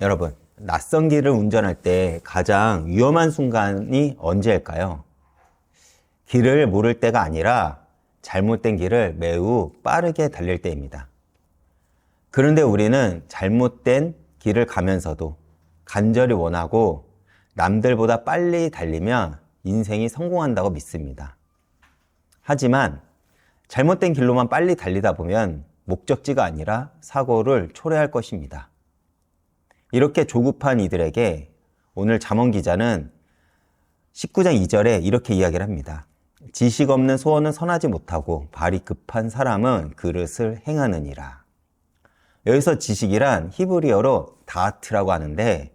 여러분, 낯선 길을 운전할 때 가장 위험한 순간이 언제일까요? 길을 모를 때가 아니라 잘못된 길을 매우 빠르게 달릴 때입니다. 그런데 우리는 잘못된 길을 가면서도 간절히 원하고 남들보다 빨리 달리면 인생이 성공한다고 믿습니다. 하지만 잘못된 길로만 빨리 달리다 보면 목적지가 아니라 사고를 초래할 것입니다. 이렇게 조급한 이들에게 오늘 잠언 기자는 19장 2절에 이렇게 이야기를 합니다. 지식 없는 소원은 선하지 못하고 발이 급한 사람은 그릇을 행하느니라. 여기서 지식이란 히브리어로 다트라고 하는데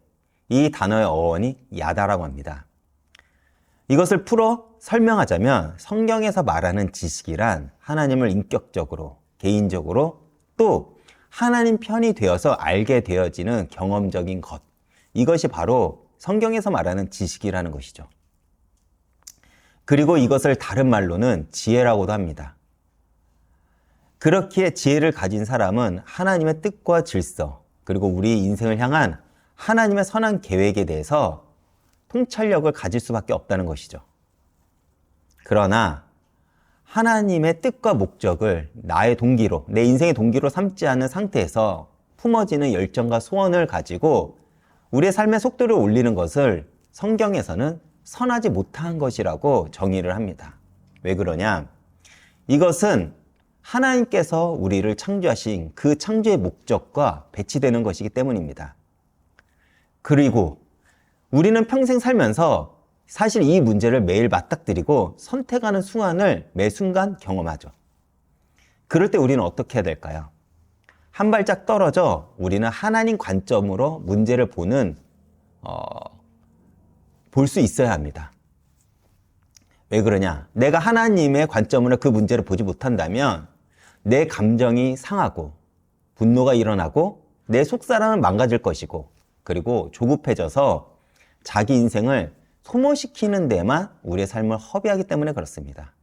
이 단어의 어원이 야다라고 합니다. 이것을 풀어 설명하자면 성경에서 말하는 지식이란 하나님을 인격적으로, 개인적으로 또 하나님 편이 되어서 알게 되어지는 경험적인 것. 이것이 바로 성경에서 말하는 지식이라는 것이죠. 그리고 이것을 다른 말로는 지혜라고도 합니다. 그렇기에 지혜를 가진 사람은 하나님의 뜻과 질서, 그리고 우리 인생을 향한 하나님의 선한 계획에 대해서 통찰력을 가질 수밖에 없다는 것이죠. 그러나 하나님의 뜻과 목적을 나의 동기로, 내 인생의 동기로 삼지 않은 상태에서 품어지는 열정과 소원을 가지고 우리의 삶의 속도를 올리는 것을 성경에서는 선하지 못한 것이라고 정의를 합니다. 왜 그러냐? 이것은 하나님께서 우리를 창조하신 그 창조의 목적과 배치되는 것이기 때문입니다. 그리고 우리는 평생 살면서 사실 이 문제를 매일 맞닥뜨리고 선택하는 순간을 매 순간 경험하죠. 그럴 때 우리는 어떻게 해야 될까요? 한 발짝 떨어져 우리는 하나님 관점으로 문제를 볼 수 있어야 합니다. 왜 그러냐? 내가 하나님의 관점으로 그 문제를 보지 못한다면 내 감정이 상하고 분노가 일어나고 내 속사람은 망가질 것이고 그리고 조급해져서 자기 인생을 소모시키는 데만 우리의 삶을 허비하기 때문에 그렇습니다.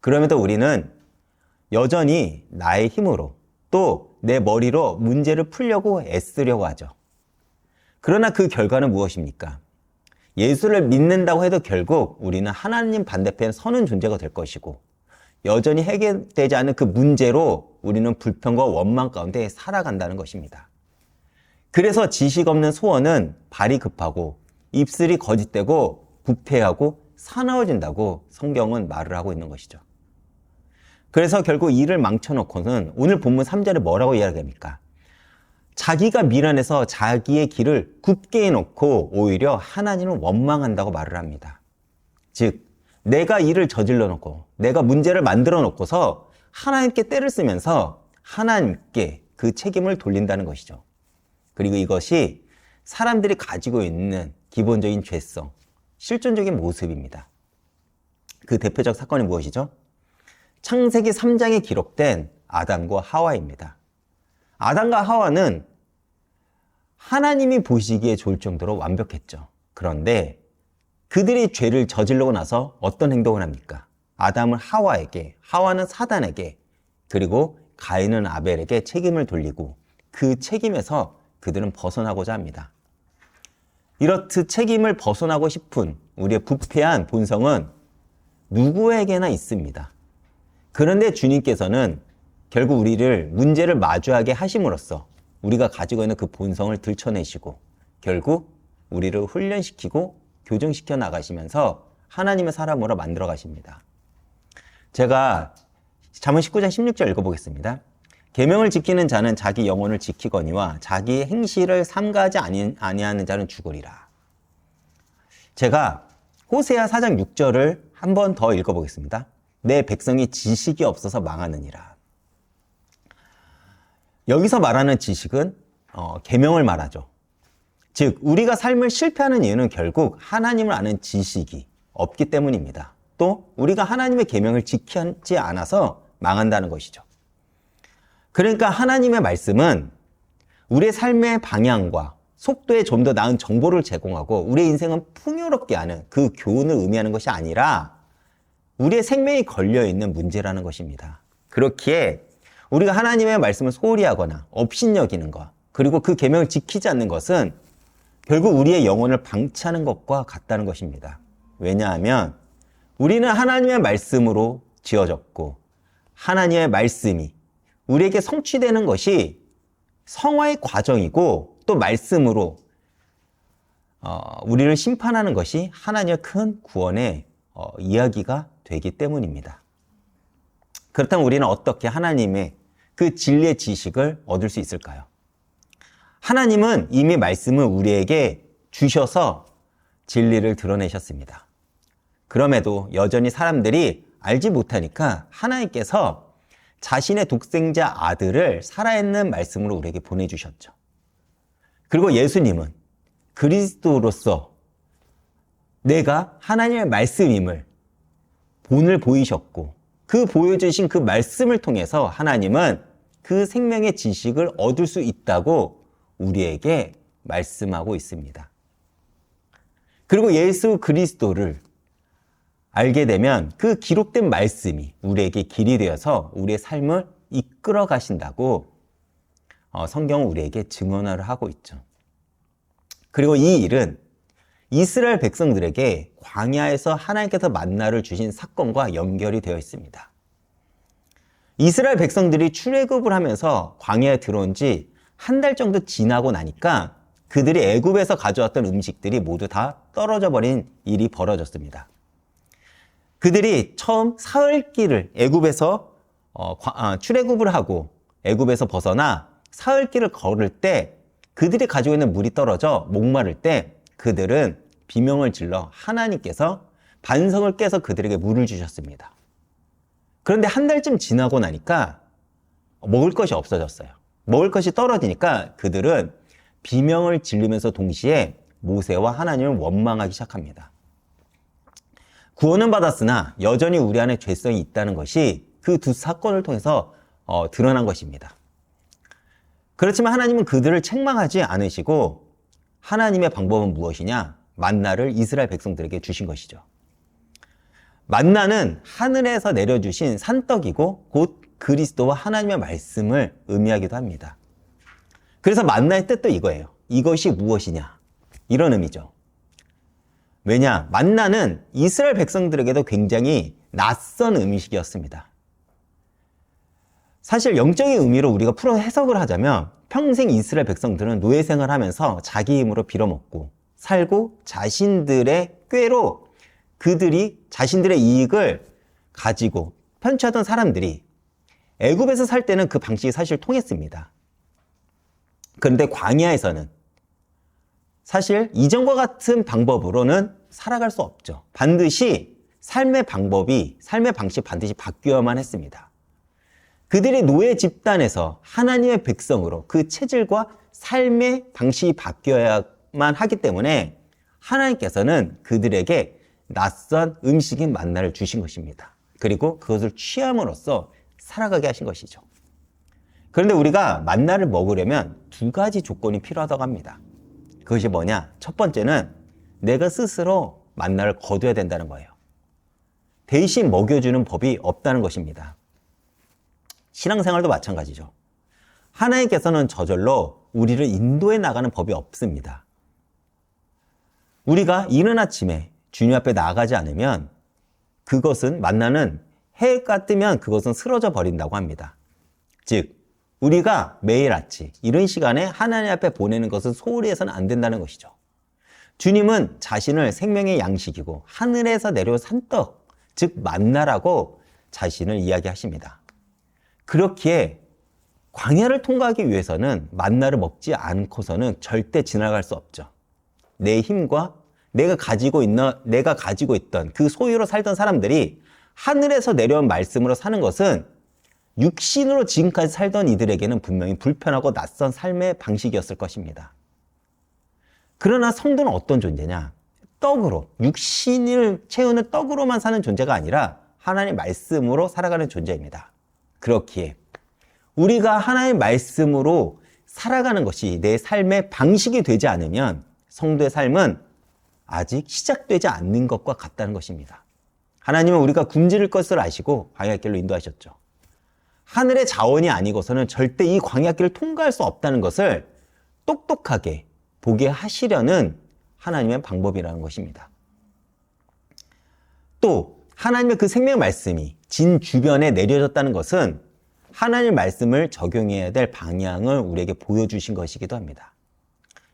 그럼에도 우리는 여전히 나의 힘으로 또 내 머리로 문제를 풀려고 애쓰려고 하죠. 그러나 그 결과는 무엇입니까? 예수를 믿는다고 해도 결국 우리는 하나님 반대편에 서는 존재가 될 것이고 여전히 해결되지 않은 그 문제로 우리는 불평과 원망 가운데 살아간다는 것입니다. 그래서 지식 없는 소원은 발이 급하고 입술이 거짓되고 부패하고 사나워진다고 성경은 말을 하고 있는 것이죠. 그래서 결국 일을 망쳐놓고는 오늘 본문 3절에 뭐라고 이야기합니까? 자기가 미련해서 자기의 길을 굽게 해놓고 오히려 하나님을 원망한다고 말을 합니다. 즉 내가 일을 저질러 놓고 내가 문제를 만들어 놓고서 하나님께 때를 쓰면서 하나님께 그 책임을 돌린다는 것이죠. 그리고 이것이 사람들이 가지고 있는 기본적인 죄성, 실존적인 모습입니다. 그 대표적 사건이 무엇이죠? 창세기 3장에 기록된 아담과 하와입니다. 아담과 하와는 하나님이 보시기에 좋을 정도로 완벽했죠. 그런데 그들이 죄를 저지르고 나서 어떤 행동을 합니까? 아담은 하와에게, 하와는 사단에게, 그리고 가인은 아벨에게 책임을 돌리고 그 책임에서 그들은 벗어나고자 합니다. 이렇듯 책임을 벗어나고 싶은 우리의 부패한 본성은 누구에게나 있습니다. 그런데 주님께서는 결국 우리를 문제를 마주하게 하심으로써 우리가 가지고 있는 그 본성을 들춰내시고 결국 우리를 훈련시키고 교정시켜 나가시면서 하나님의 사람으로 만들어 가십니다. 제가 잠언 19장 16절 읽어보겠습니다. 계명을 지키는 자는 자기 영혼을 지키거니와 자기의 행실을 삼가하지 아니하는 자는 죽으리라. 제가 호세아 4장 6절을 한 번 더 읽어보겠습니다. 내 백성이 지식이 없어서 망하느니라. 여기서 말하는 지식은 계명을 말하죠. 즉 우리가 삶을 실패하는 이유는 결국 하나님을 아는 지식이 없기 때문입니다. 또 우리가 하나님의 계명을 지키지 않아서 망한다는 것이죠. 그러니까 하나님의 말씀은 우리의 삶의 방향과 속도에 좀 더 나은 정보를 제공하고 우리의 인생은 풍요롭게 하는 그 교훈을 의미하는 것이 아니라 우리의 생명이 걸려있는 문제라는 것입니다. 그렇기에 우리가 하나님의 말씀을 소홀히 하거나 업신여기는 것, 그리고 그 계명을 지키지 않는 것은 결국 우리의 영혼을 방치하는 것과 같다는 것입니다. 왜냐하면 우리는 하나님의 말씀으로 지어졌고 하나님의 말씀이 우리에게 성취되는 것이 성화의 과정이고 또 말씀으로 우리를 심판하는 것이 하나님의 큰 구원의 이야기가 되기 때문입니다. 그렇다면 우리는 어떻게 하나님의 그 진리의 지식을 얻을 수 있을까요? 하나님은 이미 말씀을 우리에게 주셔서 진리를 드러내셨습니다. 그럼에도 여전히 사람들이 알지 못하니까 하나님께서 자신의 독생자 아들을 살아있는 말씀으로 우리에게 보내주셨죠. 그리고 예수님은 그리스도로서 내가 하나님의 말씀임을 본을 보이셨고 그 보여주신 그 말씀을 통해서 하나님은 그 생명의 지식을 얻을 수 있다고 우리에게 말씀하고 있습니다. 그리고 예수 그리스도를 알게 되면 그 기록된 말씀이 우리에게 길이 되어서 우리의 삶을 이끌어 가신다고 성경은 우리에게 증언을 하고 있죠. 그리고 이 일은 이스라엘 백성들에게 광야에서 하나님께서 만나를 주신 사건과 연결이 되어 있습니다. 이스라엘 백성들이 출애굽을 하면서 광야에 들어온 지 한 달 정도 지나고 나니까 그들이 애굽에서 가져왔던 음식들이 모두 다 떨어져 버린 일이 벌어졌습니다. 그들이 처음 사흘길을 애굽에서 출애굽을 하고 애굽에서 벗어나 사흘길을 걸을 때 그들이 가지고 있는 물이 떨어져 목마를 때 그들은 비명을 질러 하나님께서 반성을 깨서 그들에게 물을 주셨습니다. 그런데 한 달쯤 지나고 나니까 먹을 것이 없어졌어요. 먹을 것이 떨어지니까 그들은 비명을 지르면서 동시에 모세와 하나님을 원망하기 시작합니다. 구원은 받았으나 여전히 우리 안에 죄성이 있다는 것이 그 두 사건을 통해서 드러난 것입니다. 그렇지만 하나님은 그들을 책망하지 않으시고 하나님의 방법은 무엇이냐? 만나를 이스라엘 백성들에게 주신 것이죠. 만나는 하늘에서 내려주신 산떡이고 곧 그리스도와 하나님의 말씀을 의미하기도 합니다. 그래서 만나의 뜻도 이거예요. 이것이 무엇이냐? 이런 의미죠. 왜냐? 만나는 이스라엘 백성들에게도 굉장히 낯선 음식이었습니다. 사실 영적인 의미로 우리가 풀어 해석을 하자면 평생 이스라엘 백성들은 노예 생활하면서 자기 힘으로 빌어먹고 살고 자신들의 꾀로 그들이 자신들의 이익을 가지고 편취하던 사람들이 애굽에서 살 때는 그 방식이 사실 통했습니다. 그런데 광야에서는 사실 이전과 같은 방법으로는 살아갈 수 없죠. 반드시 삶의 방식 반드시 바뀌어야만 했습니다. 그들이 노예 집단에서 하나님의 백성으로 그 체질과 삶의 방식이 바뀌어야만 하기 때문에 하나님께서는 그들에게 낯선 음식인 만나를 주신 것입니다. 그리고 그것을 취함으로써 살아가게 하신 것이죠. 그런데 우리가 만나를 먹으려면 두 가지 조건이 필요하다고 합니다. 그것이 뭐냐? 첫 번째는 내가 스스로 만나를 거둬야 된다는 거예요. 대신 먹여주는 법이 없다는 것입니다. 신앙생활도 마찬가지죠. 하나님께서는 저절로 우리를 인도해 나가는 법이 없습니다. 우리가 이른 아침에 주님 앞에 나가지 않으면 그것은 만나는 해가 뜨면 그것은 쓰러져 버린다고 합니다. 즉 우리가 매일 아침 이른 시간에 하나님 앞에 보내는 것은 소홀히 해서는 안 된다는 것이죠. 주님은 자신을 생명의 양식이고 하늘에서 내려온 산떡, 즉 만나라고 자신을 이야기하십니다. 그렇기에 광야를 통과하기 위해서는 만나를 먹지 않고서는 절대 지나갈 수 없죠. 내 힘과 내가 가지고 있던 그 소유로 살던 사람들이 하늘에서 내려온 말씀으로 사는 것은 육신으로 지금까지 살던 이들에게는 분명히 불편하고 낯선 삶의 방식이었을 것입니다. 그러나 성도는 어떤 존재냐? 떡으로, 육신을 채우는 떡으로만 사는 존재가 아니라 하나님의 말씀으로 살아가는 존재입니다. 그렇기에 우리가 하나님의 말씀으로 살아가는 것이 내 삶의 방식이 되지 않으면 성도의 삶은 아직 시작되지 않는 것과 같다는 것입니다. 하나님은 우리가 굶주릴 것을 아시고 광야길로 인도하셨죠. 하늘의 자원이 아니고서는 절대 이 광야길을 통과할 수 없다는 것을 똑똑하게 보게 하시려는 하나님의 방법이라는 것입니다. 또 하나님의 그 생명 말씀이 진 주변에 내려졌다는 것은 하나님의 말씀을 적용해야 될 방향을 우리에게 보여주신 것이기도 합니다.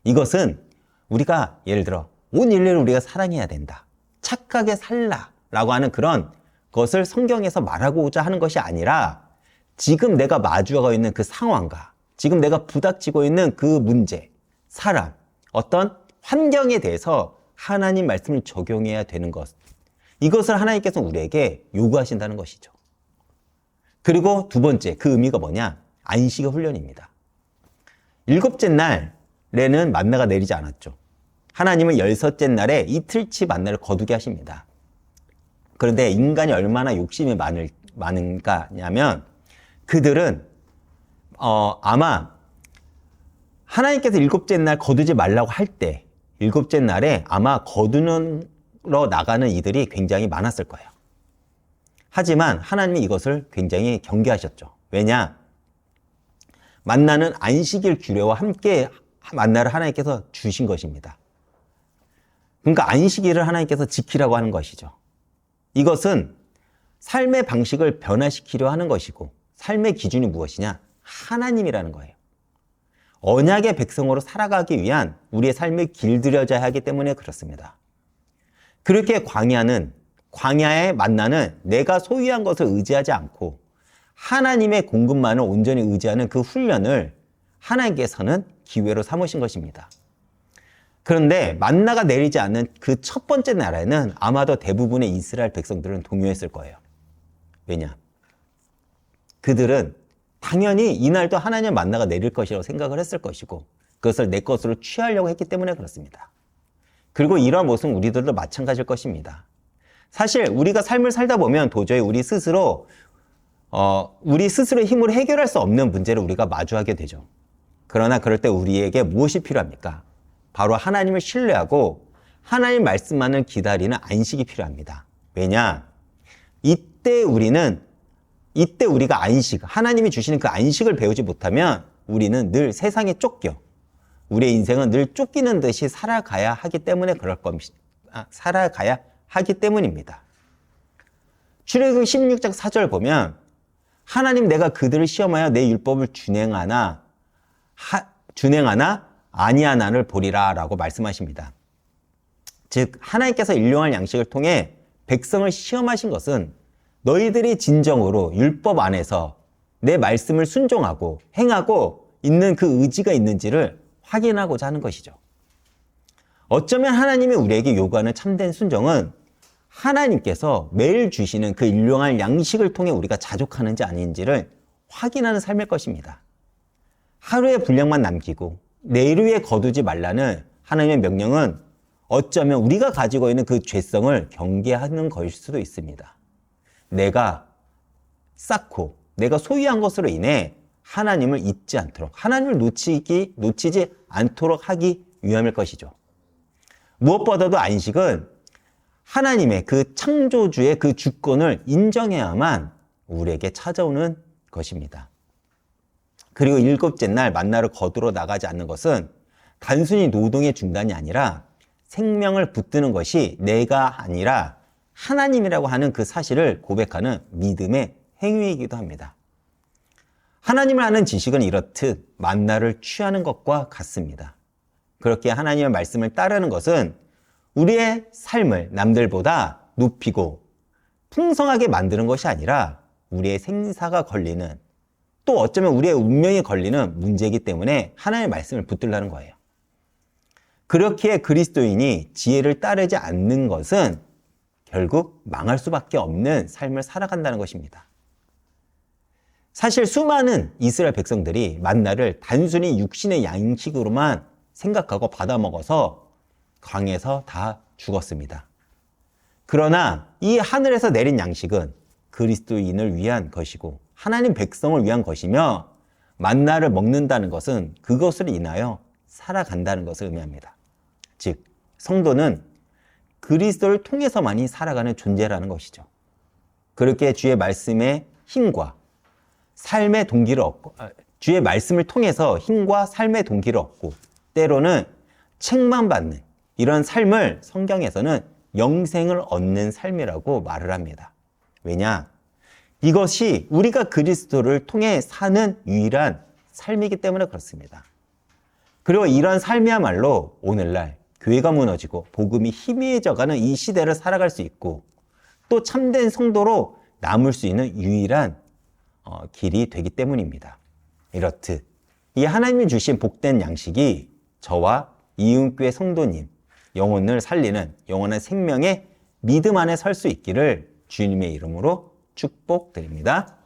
이것은 우리가 예를 들어 온 인류를 우리가 사랑해야 된다, 착하게 살라 라고 하는 그런 것을 성경에서 말하고자 하는 것이 아니라 지금 내가 마주하고 있는 그 상황과 지금 내가 부닥치고 있는 그 문제, 사람, 어떤 환경에 대해서 하나님 말씀을 적용해야 되는 것, 이것을 하나님께서 우리에게 요구하신다는 것이죠. 그리고 두 번째, 그 의미가 뭐냐? 안식의 훈련입니다. 일곱째 날에는 만나가 내리지 않았죠. 하나님은 열섯째 날에 이틀치 만나를 거두게 하십니다. 그런데 인간이 얼마나 욕심이 많은가냐면 그들은 아마 하나님께서 일곱째 날 거두지 말라고 할 때 일곱째 날에 아마 거두러 나가는 이들이 굉장히 많았을 거예요. 하지만 하나님이 이것을 굉장히 경계하셨죠. 왜냐? 만나는 안식일 규례와 함께 만나를 하나님께서 주신 것입니다. 그러니까 안식일을 하나님께서 지키라고 하는 것이죠. 이것은 삶의 방식을 변화시키려 하는 것이고 삶의 기준이 무엇이냐? 하나님이라는 거예요. 언약의 백성으로 살아가기 위한 우리의 삶을 길들여져야 하기 때문에 그렇습니다. 그렇게 광야의 만나는 내가 소유한 것을 의지하지 않고 하나님의 공급만을 온전히 의지하는 그 훈련을 하나님께서는 기회로 삼으신 것입니다. 그런데 만나가 내리지 않는 그 첫 번째 날에는 아마도 대부분의 이스라엘 백성들은 동요했을 거예요. 왜냐? 그들은 당연히 이날도 하나님의 만나가 내릴 것이라고 생각을 했을 것이고 그것을 내 것으로 취하려고 했기 때문에 그렇습니다. 그리고 이러한 모습은 우리들도 마찬가지일 것입니다. 사실 우리가 삶을 살다 보면 도저히 우리 스스로의 힘으로 해결할 수 없는 문제를 우리가 마주하게 되죠. 그러나 그럴 때 우리에게 무엇이 필요합니까? 바로 하나님을 신뢰하고 하나님 말씀만을 기다리는 안식이 필요합니다. 왜냐? 이때 우리가 하나님이 주시는 그 안식을 배우지 못하면 우리는 늘 세상에 쫓겨 우리의 인생은 늘 쫓기는 듯이 살아가야 하기 때문입니다. 출애굽기 16장 4절 보면 하나님 내가 그들을 시험하여 내 율법을 준행하나 아니하나를 보리라 라고 말씀하십니다. 즉 하나님께서 일용할 양식을 통해 백성을 시험하신 것은 너희들이 진정으로 율법 안에서 내 말씀을 순종하고 행하고 있는 그 의지가 있는지를 확인하고자 하는 것이죠. 어쩌면 하나님이 우리에게 요구하는 참된 순종은 하나님께서 매일 주시는 그 일용할 양식을 통해 우리가 자족하는지 아닌지를 확인하는 삶일 것입니다. 하루의 분량만 남기고 내일 위에 거두지 말라는 하나님의 명령은 어쩌면 우리가 가지고 있는 그 죄성을 경계하는 것일 수도 있습니다. 내가 쌓고 내가 소유한 것으로 인해 하나님을 잊지 않도록 하나님을 놓치지 않도록 하기 위함일 것이죠. 무엇보다도 안식은 하나님의 그 창조주의 그 주권을 인정해야만 우리에게 찾아오는 것입니다. 그리고 일곱째 날 만나를 거두러 나가지 않는 것은 단순히 노동의 중단이 아니라 생명을 붙드는 것이 내가 아니라 하나님이라고 하는 그 사실을 고백하는 믿음의 행위이기도 합니다. 하나님을 아는 지식은 이렇듯 만나를 취하는 것과 같습니다. 그렇게 하나님의 말씀을 따르는 것은 우리의 삶을 남들보다 높이고 풍성하게 만드는 것이 아니라 우리의 생사가 걸리는 또 어쩌면 우리의 운명이 걸리는 문제이기 때문에 하나님의 말씀을 붙들라는 거예요. 그렇기에 그리스도인이 지혜를 따르지 않는 것은 결국 망할 수밖에 없는 삶을 살아간다는 것입니다. 사실 수많은 이스라엘 백성들이 만나를 단순히 육신의 양식으로만 생각하고 받아먹어서 광야에서 다 죽었습니다. 그러나 이 하늘에서 내린 양식은 그리스도인을 위한 것이고 하나님 백성을 위한 것이며 만나를 먹는다는 것은 그것을 인하여 살아간다는 것을 의미합니다. 즉 성도는 그리스도를 통해서만이 살아가는 존재라는 것이죠. 그렇게 주의 말씀의 힘과 삶의 동기를 얻고 주의 말씀을 통해서 힘과 삶의 동기를 얻고 때로는 책만 받는 이런 삶을 성경에서는 영생을 얻는 삶이라고 말을 합니다. 왜냐? 이것이 우리가 그리스도를 통해 사는 유일한 삶이기 때문에 그렇습니다. 그리고 이런 삶이야말로 오늘날 교회가 무너지고 복음이 희미해져가는 이 시대를 살아갈 수 있고 또 참된 성도로 남을 수 있는 유일한 길이 되기 때문입니다. 이렇듯 이 하나님이 주신 복된 양식이 저와 이은교회 성도님 영혼을 살리는 영원한 생명의 믿음 안에 설 수 있기를 주님의 이름으로 축복드립니다.